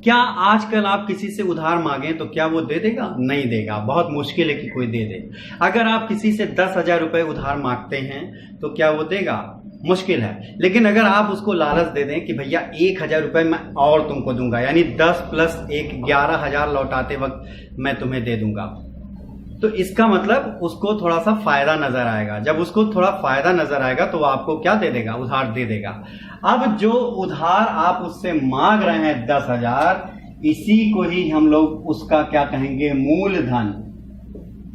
क्या आजकल आप किसी से उधार मांगे तो क्या वो दे देगा? नहीं देगा, बहुत मुश्किल है कि कोई दे दे। अगर आप किसी से 10,000 रुपए उधार मांगते हैं तो क्या वो देगा? मुश्किल है। लेकिन अगर आप उसको लालच दे दें कि भैया 1,000 रुपए मैं और तुमको दूंगा, यानी 10 + 1 11,000 लौटाते वक्त मैं तुम्हें दे दूंगा, तो इसका मतलब उसको थोड़ा सा फायदा नजर आएगा। जब उसको थोड़ा फायदा नजर आएगा तो वो आपको क्या दे देगा? उधार दे देगा। अब जो उधार आप उससे मांग रहे हैं 10,000, इसी को ही हम लोग उसका क्या कहेंगे? मूलधन।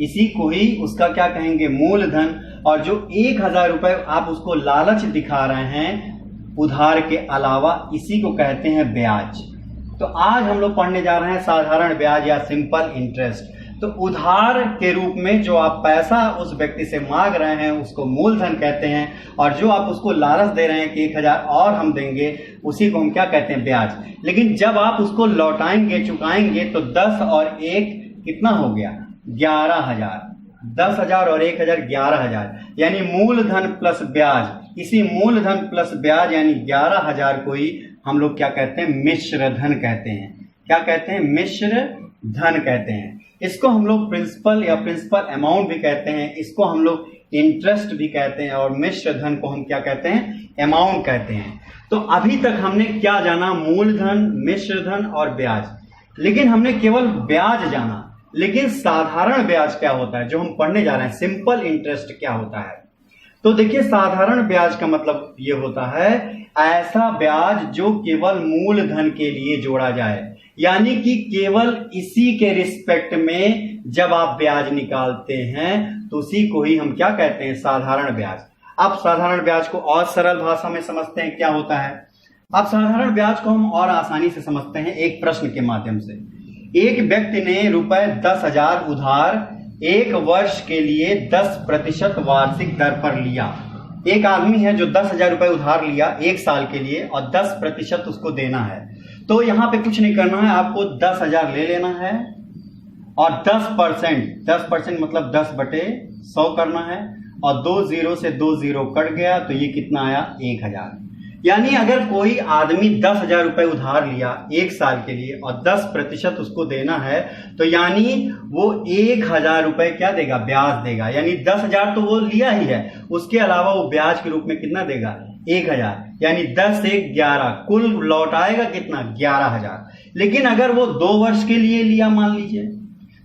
इसी को ही उसका क्या कहेंगे? मूलधन। और जो 1,000 रुपए आप उसको लालच दिखा रहे हैं उधार के अलावा, इसी को कहते हैं ब्याज। तो आज हम लोग पढ़ने जा रहे हैं साधारण ब्याज या सिंपल इंटरेस्ट। तो उधार के रूप में जो आप पैसा उस व्यक्ति से मांग रहे हैं उसको मूलधन कहते हैं, और जो आप उसको लालच दे रहे हैं कि 1,000 और हम देंगे, उसी को हम क्या कहते हैं? ब्याज। लेकिन जब आप उसको लौटाएंगे, चुकाएंगे, तो 10 और 1 कितना हो गया? 11,000। 10,000 और 1,000 11,000, यानी मूलधन प्लस ब्याज। इसी मूलधन प्लस ब्याज यानी 11,000 को ही हम लोग क्या कहते हैं? मिश्र धन कहते हैं। क्या कहते हैं? मिश्र धन कहते हैं। इसको हम लोग प्रिंसिपल या प्रिंसिपल अमाउंट भी कहते हैं, इसको हम लोग इंटरेस्ट भी कहते हैं, और मिश्र धन को हम क्या कहते हैं? अमाउंट कहते हैं। तो अभी तक हमने क्या जाना? मूलधन, मिश्र धन और ब्याज। लेकिन हमने केवल ब्याज जाना, लेकिन साधारण ब्याज क्या होता है जो हम पढ़ने जा रहे हैं? सिंपल इंटरेस्ट क्या होता है? तो देखिए, साधारण ब्याज का मतलब ये होता है ऐसा ब्याज जो केवल मूलधन के लिए जोड़ा जाए, यानी कि केवल इसी के रिस्पेक्ट में जब आप ब्याज निकालते हैं तो उसी को ही हम क्या कहते हैं? साधारण ब्याज। अब साधारण ब्याज को और सरल भाषा में समझते हैं क्या होता है। अब साधारण ब्याज को हम और आसानी से समझते हैं एक प्रश्न के माध्यम से। एक व्यक्ति ने रुपए 10,000 उधार 1 वर्ष के लिए 10% वार्षिक दर पर लिया। एक आदमी है जो 10,000 रुपए उधार लिया 1 साल के लिए, और 10% उसको देना है। तो यहां पे कुछ नहीं करना है, आपको 10,000 ले लेना है और 10% मतलब 10/100 करना है, और 2 0 से 2 0 कट गया तो ये कितना आया? 1,000। यानी अगर कोई आदमी 10,000 रुपए उधार लिया 1 साल के लिए और 10% उसको देना है, तो यानी वो 1,000 रुपए क्या देगा? ब्याज देगा। यानी 10,000 तो वो लिया ही है, उसके अलावा वो ब्याज के रूप में कितना देगा? 1,000। यानी 10 से 11, कुल लौटाएगा कितना? 11,000। लेकिन अगर वो 2 वर्ष के लिए लिया, मान लीजिए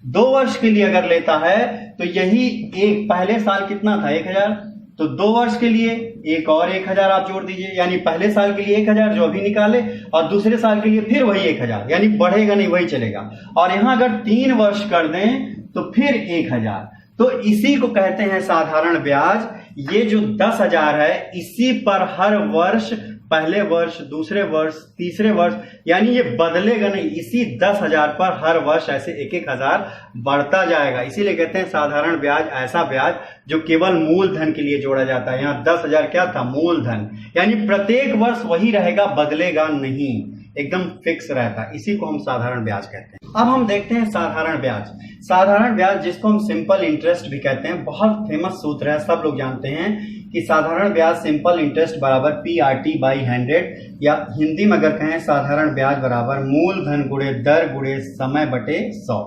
2 वर्ष के लिए अगर लेता है, तो यही एक पहले साल कितना था? 1,000। तो 2 वर्ष के लिए एक और 1,000 आप जोड़ दीजिए, यानी पहले साल के लिए 1,000 जो अभी निकाले, और दूसरे साल के लिए फिर वही 1,000, यानी बढ़ेगा नहीं, वही चलेगा। और यहां अगर 3 वर्ष कर दें तो फिर 1,000। तो इसी को कहते हैं साधारण ब्याज। ये जो 10,000 है, इसी पर हर वर्ष, पहले वर्ष, दूसरे वर्ष, तीसरे वर्ष, यानी ये बदलेगा नहीं, इसी 10,000 पर हर वर्ष ऐसे 1,000 बढ़ता जाएगा। इसीलिए कहते हैं साधारण ब्याज ऐसा ब्याज जो केवल मूलधन के लिए जोड़ा जाता है। यहाँ 10,000 क्या था? मूलधन। यानी प्रत्येक वर्ष वही रहेगा, बदलेगा नहीं, एकदम फिक्स रहता है। इसी को हम साधारण ब्याज कहते हैं। अब हम देखते हैं साधारण ब्याज। साधारण ब्याज जिसको हम सिंपल इंटरेस्ट भी कहते हैं, बहुत फेमस सूत्र है, सब लोग जानते हैं कि साधारण ब्याज सिंपल इंटरेस्ट बराबर PRT/100, या हिंदी में अगर कहें साधारण ब्याज बराबर मूलधन गुणे दर गुणे समय बटे 100।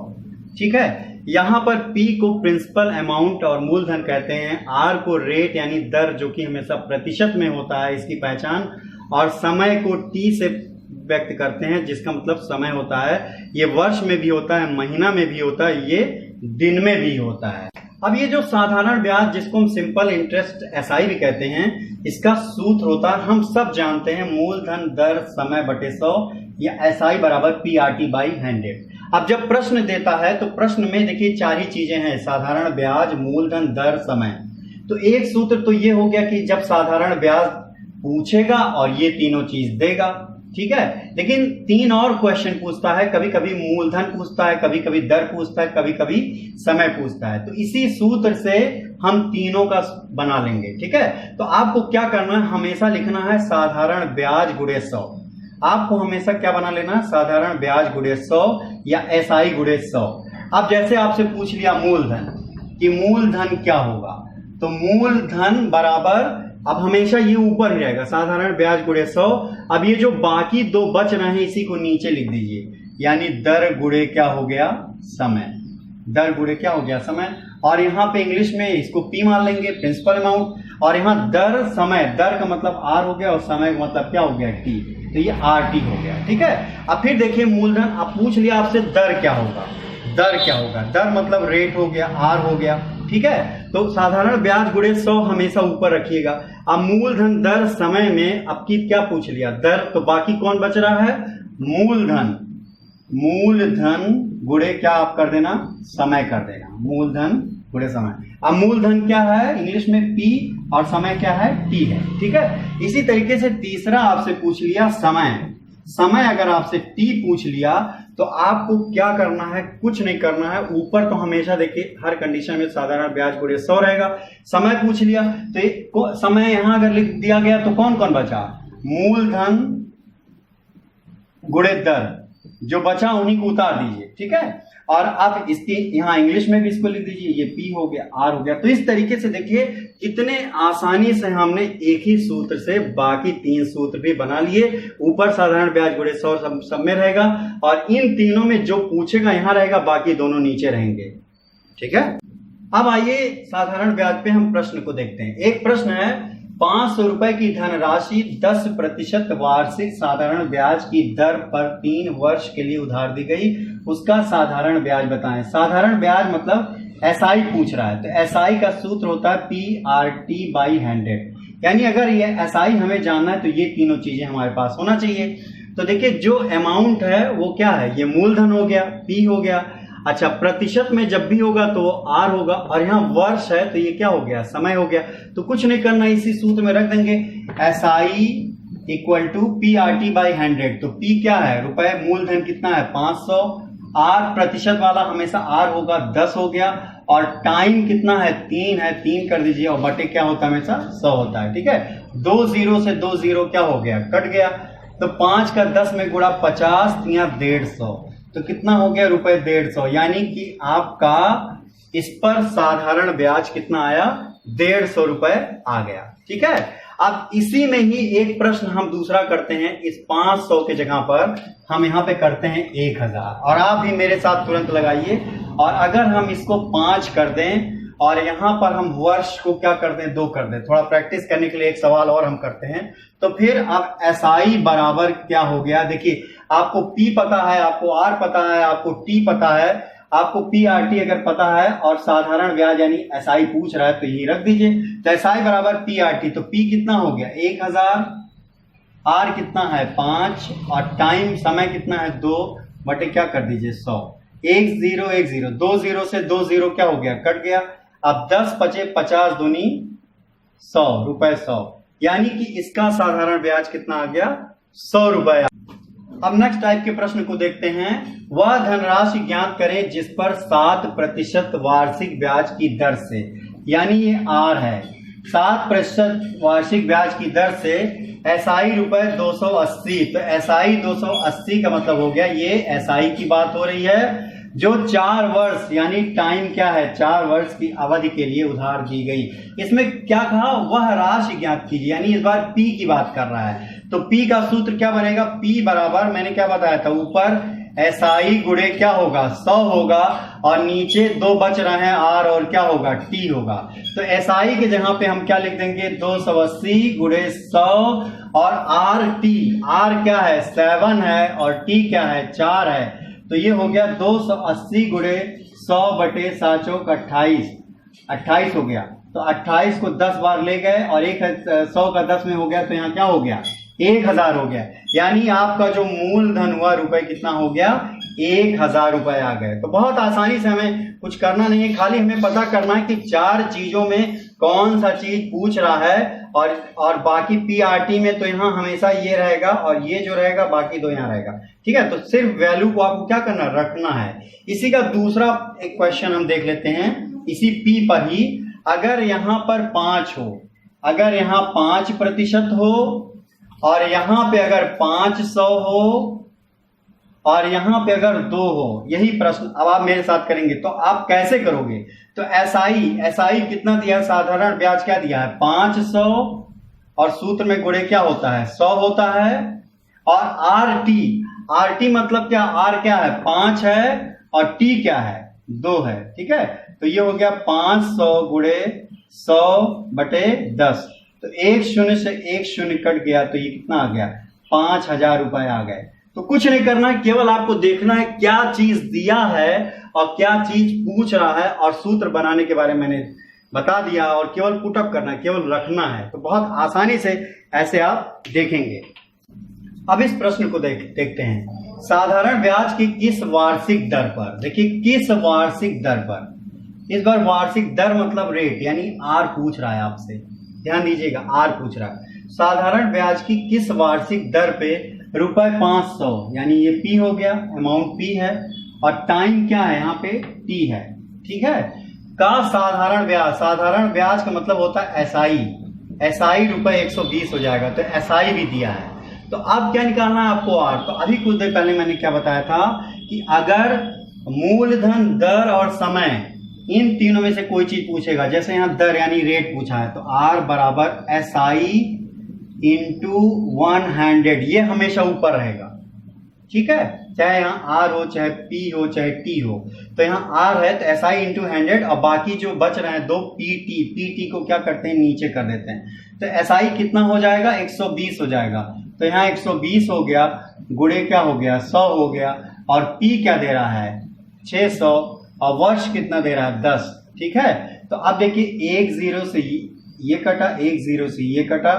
ठीक है। यहां पर P को प्रिंसिपल अमाउंट और मूलधन कहते हैं, R को रेट यानी दर जो कि हमेशा प्रतिशत में होता है इसकी पहचान, और समय को T से व्यक्त करते हैं जिसका मतलब समय होता है। ये वर्ष में भी होता है, महीना में भी होता है, ये दिन में भी होता है। अब ये जो साधारण ब्याज जिसको हम सिंपल इंटरेस्ट SI भी कहते हैं, इसका सूत्र होता है, हम सब जानते हैं, मूलधन दर समय बटे 100, या SI बराबर PRT/100। अब जब प्रश्न देता है तो प्रश्न में देखिए 4 ही चीजें हैं, साधारण ब्याज, मूलधन, दर, समय। तो एक सूत्र तो ये हो गया कि जब साधारण ब्याज पूछेगा और ये तीनों चीज देगा, ठीक है। लेकिन 3 और क्वेश्चन पूछता है, कभी कभी मूलधन पूछता है, कभी कभी दर पूछता है, कभी कभी समय पूछता है। तो इसी सूत्र से हम तीनों का बना लेंगे, ठीक है। तो आपको क्या करना है? हमेशा लिखना है साधारण ब्याज गुणे 100। आपको हमेशा क्या बना लेना है? साधारण ब्याज गुणे 100 या SI गुणे 100। अब जैसे आपसे पूछ लिया मूलधन, कि मूलधन क्या होगा, तो मूलधन बराबर अब हमेशा ये ऊपर ही रहेगा, साधारण ब्याज गुणे 100। अब ये जो बाकी दो बच रहे हैं इसी को नीचे लिख दीजिए, यानी दर गुणे क्या हो गया, समय। दर गुणे क्या हो गया, समय। और यहाँ पे इंग्लिश में इसको पी मान लेंगे, प्रिंसिपल अमाउंट। और यहाँ दर समय, दर का मतलब आर हो गया और समय का मतलब क्या हो गया, टी। तो ये आर टी हो गया, ठीक है। अब फिर देखिए मूलधन, अब पूछ लिया आपसे दर क्या होगा, दर क्या होगा, दर मतलब रेट हो गया, आर हो गया, ठीक है। तो साधारण ब्याज गुणे 100 हमेशा ऊपर रखिएगा। अब मूलधन दर समय में आपकी क्या पूछ लिया, दर, तो बाकी कौन बच रहा है, मूलधन। मूलधन गुणे क्या आप कर देना, समय कर देना, मूलधन गुणे समय। अब मूलधन क्या है, इंग्लिश में पी, और समय क्या है, टी है, ठीक है। इसी तरीके से तीसरा आपसे पूछ लिया समय। समय अगर आपसे टी पूछ लिया तो आपको क्या करना है, कुछ नहीं करना है। ऊपर तो हमेशा देखिए हर कंडीशन में साधारण ब्याज गुणे 100 रहेगा। समय पूछ लिया तो समय यहां अगर लिख दिया गया तो कौन कौन बचा, मूलधन गुणे दर, जो बचा उन्हीं को उतार दीजिए, ठीक है। और अब इसकी यहां इंग्लिश में भी इसको लिख दीजिए, ये पी हो गया, आर हो गया। तो इस तरीके से देखिए कितने आसानी से हमने एक ही सूत्र से बाकी 3 सूत्र भी बना लिए। ऊपर साधारण ब्याज गुणे 100 सब में रहेगा, और इन तीनों में जो पूछेगा यहां रहेगा, बाकी दोनों नीचे रहेंगे, ठीक है। अब आइए साधारण ब्याज पे हम प्रश्न को देखते हैं। एक प्रश्न है, 500 रुपए की धनराशि 10% वार्षिक साधारण ब्याज की दर पर 3 वर्ष के लिए उधार दी गई, उसका साधारण ब्याज बताएं। साधारण ब्याज मतलब एसआई पूछ रहा है, तो एसआई का सूत्र होता है PRT/100। यानी अगर ये एसआई हमें जानना है तो ये तीनों चीजें हमारे पास होना चाहिए। तो देखिए जो अमाउंट है वो क्या है, ये मूलधन हो गया, पी हो गया। अच्छा, प्रतिशत में जब भी होगा तो आर होगा, और यहाँ वर्ष है तो ये क्या हो गया, समय हो गया। तो कुछ नहीं करना, इसी सूत्र में रख देंगे, SI = PRT/100। तो P क्या है, रुपए, मूलधन कितना है 500, आर प्रतिशत वाला हमेशा आर होगा, 10 हो गया, और टाइम कितना है 3 है, 3 कर दीजिए, और बटे क्या होता है हमेशा 100 होता है, ठीक है। 2 0 से 2 0 क्या हो गया, कट गया। तो 5 का 10 में गुणा 50 या 150, तो कितना हो गया, रुपए 150। यानी कि आपका इस पर साधारण ब्याज कितना आया, 150 रुपए आ गया, ठीक है। अब इसी में ही एक प्रश्न हम दूसरा करते हैं, इस 500 के जगह पर हम यहां पे करते हैं 1000, और आप भी मेरे साथ तुरंत लगाइए। और अगर हम इसको 5 कर दें और यहां पर हम वर्ष को क्या कर दें, 2 कर दें, थोड़ा प्रैक्टिस करने के लिए एक सवाल और हम करते हैं। तो फिर अब SI बराबर क्या हो गया, देखिए आपको P पता है, आपको R पता है, आपको T पता है, आपको PRT अगर पता है, और साधारण ब्याज यानी SI पूछ रहा है तो ये रख दीजिए। तो SI बराबर PRT, तो P कितना हो गया 1000, R कितना है 5, और टाइम समय कितना है 2, बटे क्या कर दीजिए 100। 1 0 1 0, 2 0 से 2 0 क्या हो गया, कट गया। अब 10 पचे 50 दूनी 100, रुपए 100, यानी कि इसका साधारण ब्याज कितना आ गया, 100 रुपए। अब नेक्स्ट टाइप के प्रश्न को देखते हैं। वह धनराशि ज्ञात करें जिस पर 7% वार्षिक ब्याज की दर से, यानी ये आर है, 7% वार्षिक ब्याज की दर से SI रुपए 280। तो SI 280 का मतलब हो गया, ये SI की बात हो रही है, जो 4 वर्ष यानी टाइम क्या है, 4 वर्ष की अवधि के लिए उधार दी गई। इसमें क्या कहा, वह राशि ज्ञात कीजिए, यानी इस बार P की बात कर रहा है। तो P का सूत्र क्या बनेगा, P बराबर मैंने क्या बताया था, ऊपर SI गुणे क्या होगा 100 होगा, और नीचे 2 बच रहे हैं R, और क्या होगा T होगा। तो SI के जगह पे हम क्या लिख देंगे, 280 गुणे 100, और RT, R क्या है 7 है, और T क्या है 4 है। तो ये हो गया 280 गुणे 100 बटे 7 चौक 28, 28 हो गया। तो 28 को 10 बार ले गए, और 100 का 10 में हो गया, तो यहाँ क्या हो गया 1000 हो गया। यानी आपका जो मूलधन हुआ रुपए कितना हो गया, 1000 रुपए आ गए। तो बहुत आसानी से हमें कुछ करना नहीं है, खाली हमें पता करना है कि 4 चीजों में कौन सा चीज पूछ रहा है, और बाकी PRT में तो यहाँ हमेशा ये रहेगा, और ये जो रहेगा बाकी 2 यहाँ रहेगा, ठीक है। तो सिर्फ वैल्यू को आपको क्या करना, रखना है। इसी का दूसरा एक क्वेश्चन हम देख लेते हैं, इसी P पर ही। अगर यहाँ पर 5 हो, अगर यहाँ 5% हो, और यहाँ पे अगर 500 हो, और यहाँ पे अगर 2 हो, यही प्रश्न अब आप मेरे साथ करेंगे। तो आप कैसे करोगे, तो SI कितना दिया है, साधारण ब्याज क्या दिया है 500, और सूत्र में गुणे क्या होता है 100 होता है। और आर टी मतलब क्या, आर क्या है 5 है और टी क्या है 2 है। ठीक है, तो ये हो गया 500 गुणे 100/10। तो एक शून्य से एक शून्य कट गया तो ये कितना आ गया 5,000 रुपए आ गए। तो कुछ नहीं करना है, केवल आपको देखना है क्या चीज दिया है और क्या चीज पूछ रहा है, और सूत्र बनाने के बारे में मैंने बता दिया और केवल पुटअप करना है, केवल रखना है। तो बहुत आसानी से ऐसे आप देखेंगे। अब इस प्रश्न को देखते हैं। साधारण ब्याज की किस वार्षिक दर पर, देखिए किस वार्षिक दर पर, इस बार वार्षिक दर मतलब रेट, यानी आर पूछ रहा है आपसे, ध्यान दीजिएगा आर पूछ रहा है। साधारण ब्याज की किस वार्षिक दर पे ₹500, यानी ये पी हो गया, अमाउंट पी है और टाइम क्या है यहाँ पे टी है। ठीक है, का साधारण ब्याज का मतलब होता है एसआई, एसआई ₹120 हो जाएगा, तो एसआई भी दिया है। तो अब क्या निकालना है आपको आर। तो अभी कुछ देर पहले मैंने क्या बताया था कि अगर मूलधन, दर और समय, इन तीनों में से कोई चीज पूछेगा, जैसे यहाँ दर यानी रेट पूछा है, तो आर बराबर एसआई इंटू 100, ये हमेशा ऊपर रहेगा। ठीक है, चाहे यहाँ आर हो, चाहे पी हो, चाहे टी हो। तो यहाँ आर है तो एसआई इंटू 100, और बाकी जो बच रहे हैं 2 पीटी, पीटी को क्या करते हैं नीचे कर देते हैं। तो एसआई कितना हो जाएगा 120 हो जाएगा। तो यहाँ 120 हो गया, गुणे क्या हो गया 100 हो गया, और पी क्या दे रहा है 600, और वर्ष कितना दे रहा है 10। ठीक है, तो अब देखिए 1 0 से ये कटा, 1 0 से ये कटा,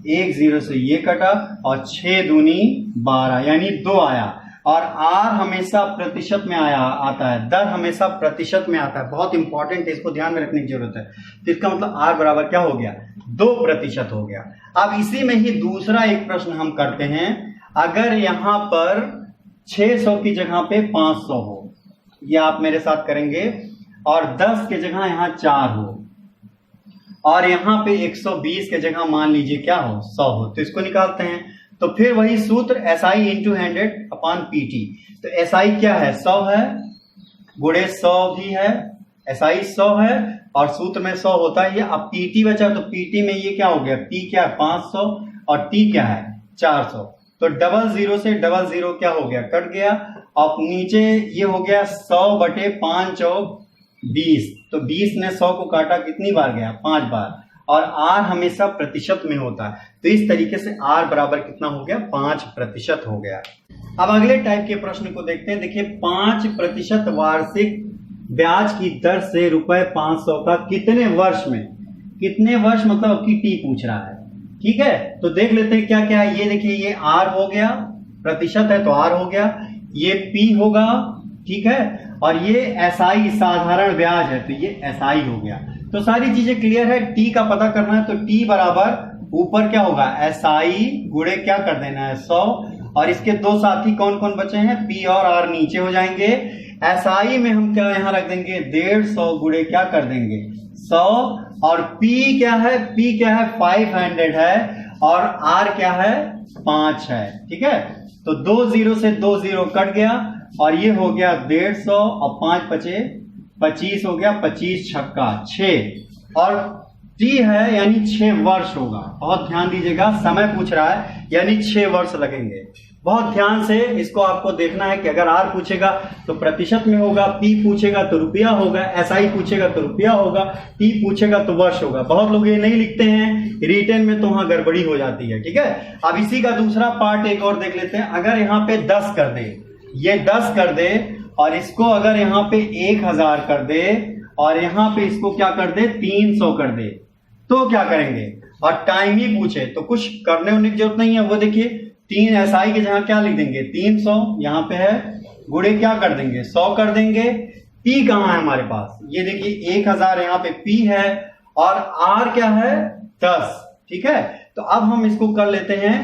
1 0 से ये कटा, और 6 दूनी 12 यानी 2 आया। और आर हमेशा प्रतिशत में आता है, दर हमेशा प्रतिशत में आता है, बहुत इंपॉर्टेंट है, इसको ध्यान में रखने की जरूरत है। तो इसका मतलब आर बराबर क्या हो गया 2% हो गया। अब इसी में ही दूसरा एक प्रश्न हम करते हैं। अगर यहां पर 600 की जगह पे 500 हो, ये आप मेरे साथ करेंगे, और 10 के जगह यहाँ 4 हो, और यहाँ पे 120 के जगह मान लीजिए क्या हो 100 हो, तो इसको निकालते हैं। तो फिर वही सूत्र SI इंटू 100/PT। तो SI क्या है 100 है, गुणे 100 भी है, SI 100 है और सूत्र में 100 होता है ये। अब PT बचा, तो PT में ये क्या हो गया, P क्या है 500 और T क्या है 400। तो 00 से 00 क्या हो गया कट गया, और नीचे ये हो गया 100/5 × 20। तो 20 ने 100 को काटा कितनी बार गया 5 बार, और R हमेशा प्रतिशत में होता है। तो इस तरीके से R बराबर कितना हो गया 5% हो गया। अब अगले टाइप के प्रश्न को देखते हैं। देखिए 5% वार्षिक ब्याज की दर से ₹500 का कितने वर्ष में, कितने वर्ष मतलब अब की टी पूछ रहा है। ठीक है, तो देख लेते हैं क्या क्या है। ये देखिए ये R हो गया, प्रतिशत है तो R हो गया, ये P होगा, ठीक है, और ये SI साधारण ब्याज है तो ये SI हो गया। तो सारी चीजें क्लियर है। T का पता करना है तो T बराबर ऊपर क्या होगा SI गुणे क्या कर देना है 100, और इसके दो साथी कौन कौन बचे हैं P और R नीचे हो जाएंगे। SI में हम क्या यहां रख देंगे 150 गुणे क्या कर देंगे 100, और P क्या है 500 है, और R क्या है 5 है। ठीक है, तो 2 0 से 2 0 कट गया, और ये हो गया 150 और 5 बचे 25 हो गया, 25 छक्का 6, और T है यानी 6 वर्ष होगा। बहुत ध्यान दीजिएगा, समय पूछ रहा है यानी 6 वर्ष लगेंगे। बहुत ध्यान से इसको आपको देखना है कि अगर R पूछेगा तो प्रतिशत में होगा, P पूछेगा तो रुपया होगा, SI पूछेगा तो रुपया होगा, T पूछेगा तो वर्ष होगा। बहुत लोग ये नहीं लिखते हैं रिटर्न में, तो वहां गड़बड़ी हो जाती है। ठीक है, अब इसी का दूसरा पार्ट एक और देख लेते हैं। अगर यहाँ पे 10 कर दे, ये 10 कर दे, और इसको अगर यहाँ पे 1000 कर दे, और यहाँ पे इसको क्या कर दे 300 कर दे, तो क्या करेंगे। और टाइम ही पूछे तो कुछ करने होने की जरूरत नहीं है। वो देखिए 3 SI के जहां क्या लिख देंगे 300, यहाँ पे है, गुणे क्या कर देंगे 100 कर देंगे। P कहाँ है हमारे पास, ये देखिए 1000 यहाँ पे P है, और R क्या है 10। ठीक है, तो अब हम इसको कर लेते हैं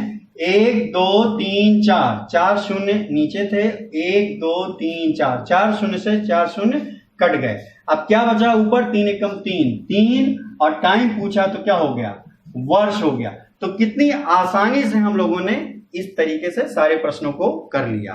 1 2 3 4, 4 शून्य नीचे थे, 1 2 3 4, 4 शून्य से 4 शून्य कट गए। अब क्या बचा ऊपर 3 एकम 3, और टाइम पूछा तो क्या हो गया वर्ष हो गया। तो कितनी आसानी से हम लोगों ने इस तरीके से सारे प्रश्नों को कर लिया।